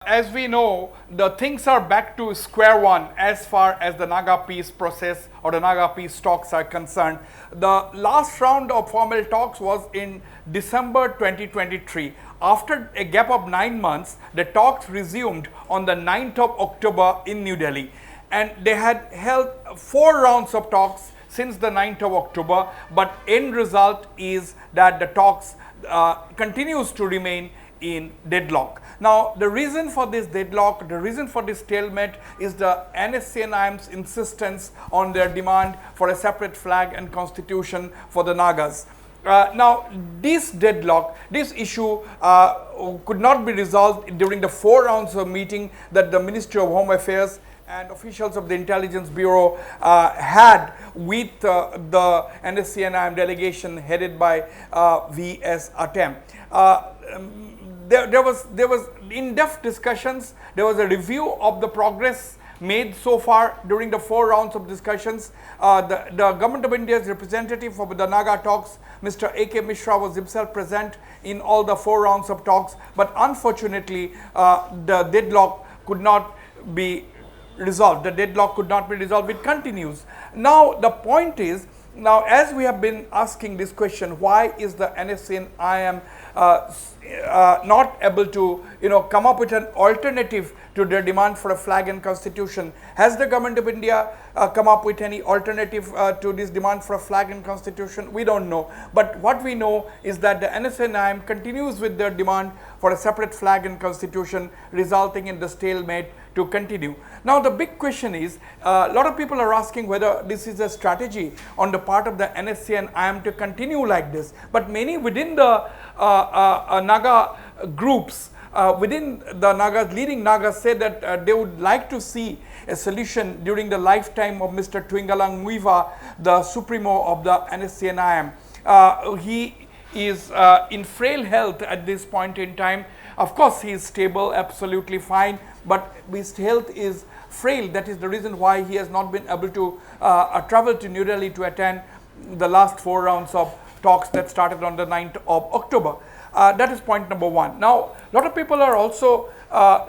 as we know, the things are back to square one as far as the Naga peace process or the Naga peace talks are concerned. The last round of formal talks was in December 2023. After a gap of 9 months, the talks resumed on the 9th of October in New Delhi. And they had held 4 rounds of talks since the 9th of October, but end result is that the talks continues to remain in deadlock. Now, the reason for this deadlock, the reason for this stalemate is the NSCN-IM's insistence on their demand for a separate flag and constitution for the Nagas. Now, this deadlock, this issue could not be resolved during the 4 rounds of meeting that the Ministry of Home Affairs and officials of the Intelligence Bureau had with the NSCN-IM delegation headed by V.S. Atem. There was in-depth discussions. There was a review of the progress made so far during the 4 rounds of discussions. The Government of India's representative for the Naga talks, Mr. A.K. Mishra, was himself present in all the 4 rounds of talks, but unfortunately the deadlock could not be resolved. The deadlock could not be resolved. It continues. Now the point is, now as we have been asking this question, why is the NSCN-IM not able to come up with an alternative to their demand for a flag and constitution? Has the Government of India come up with any alternative to this demand for a flag and constitution? We don't know. But what we know is that the NSCN-IM continues with their demand for a separate flag and constitution, resulting in the stalemate to continue. Now the big question is, a lot of people are asking whether this is a strategy on the part of the NSCN-IM to continue like this. But many within the Naga groups, within the Nagas, leading Nagas, say that they would like to see a solution during the lifetime of Mr. Twingalang Muiva, the supremo of the NSCN-IM. He is in frail health at this point in time. Of course, he is stable, absolutely fine, but his health is frail. That is the reason why he has not been able to travel to New Delhi to attend the last 4 rounds of talks that started on the 9th of October. That is point number 1. Now, a lot of people are also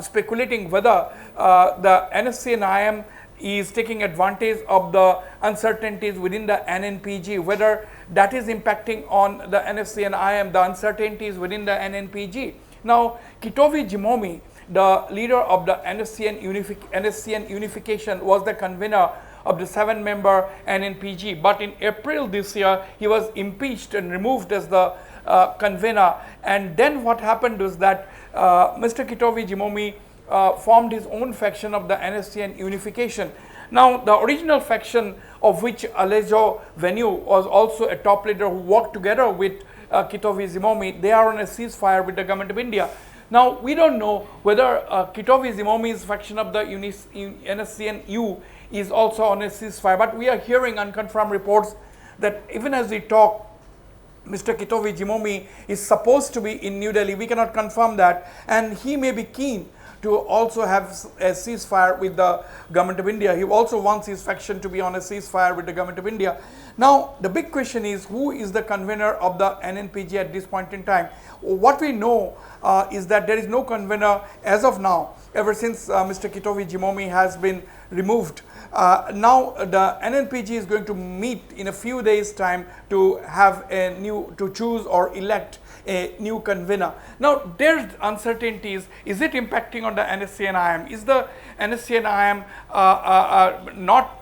speculating whether the NSCN-IM is taking advantage of the uncertainties within the NNPG, whether that is impacting on the NSCN-IM, the uncertainties within the NNPG. Now, Kitovi Jimomi, the leader of the NSCN unification, was the convener of the 7-member NNPG, but in April this year he was impeached and removed as the convener. And then what happened was that Mr. Kitovi Jimomi formed his own faction of the NSCN unification. Now the original faction, of which Alejo Venue was also a top leader who worked together with Kitovi Jimomi, they are on a ceasefire with the Government of India. Now we don't know whether Kitovi Jimomi's faction of the NSCN-U is also on a ceasefire, but we are hearing unconfirmed reports that even as we talk, Mr. Kitovi Jimomi is supposed to be in New Delhi. We cannot confirm that, and he may be keen to also have a ceasefire with the Government of India. He also wants his faction to be on a ceasefire with the Government of India. Now the big question is, who is the convener of the NNPG at this point in time? What we know is that there is no convener as of now, ever since Mr. Kitovi Jimomi has been removed. Now the NNPG is going to meet in a few days time to have to choose or elect a new convener. Now there's uncertainties. Is it impacting on the NSCN-IM? Is the NSCN-IM not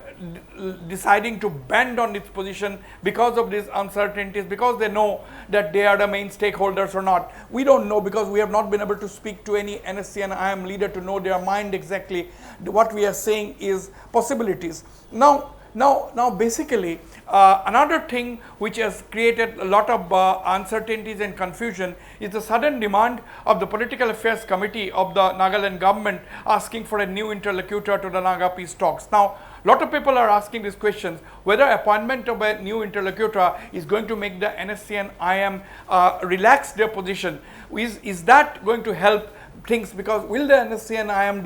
deciding to bend on its position because of these uncertainties, because they know that they are the main stakeholders or not? We don't know, because we have not been able to speak to any NSCN-IM leader to know their mind exactly. What we are saying is possibilities. Now basically another thing which has created a lot of uncertainties and confusion is the sudden demand of the Political Affairs Committee of the Nagaland government asking for a new interlocutor to the Naga peace talks. Now, a lot of people are asking these questions, whether appointment of a new interlocutor is going to make the NSCN-IM relax their position. Is that going to help things? Because will the NSCN-IM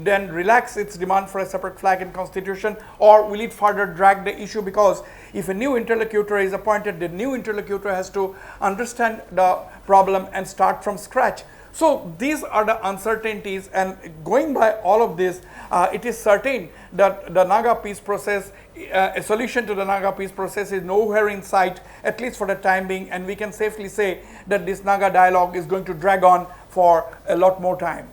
then relax its demand for a separate flag and constitution, or will it further drag the issue? Because if a new interlocutor is appointed, the new interlocutor has to understand the problem and start from scratch. So these are the uncertainties, and going by all of this, it is certain that the Naga peace process, a solution to the Naga peace process is nowhere in sight, at least for the time being, and we can safely say that this Naga dialogue is going to drag on for a lot more time.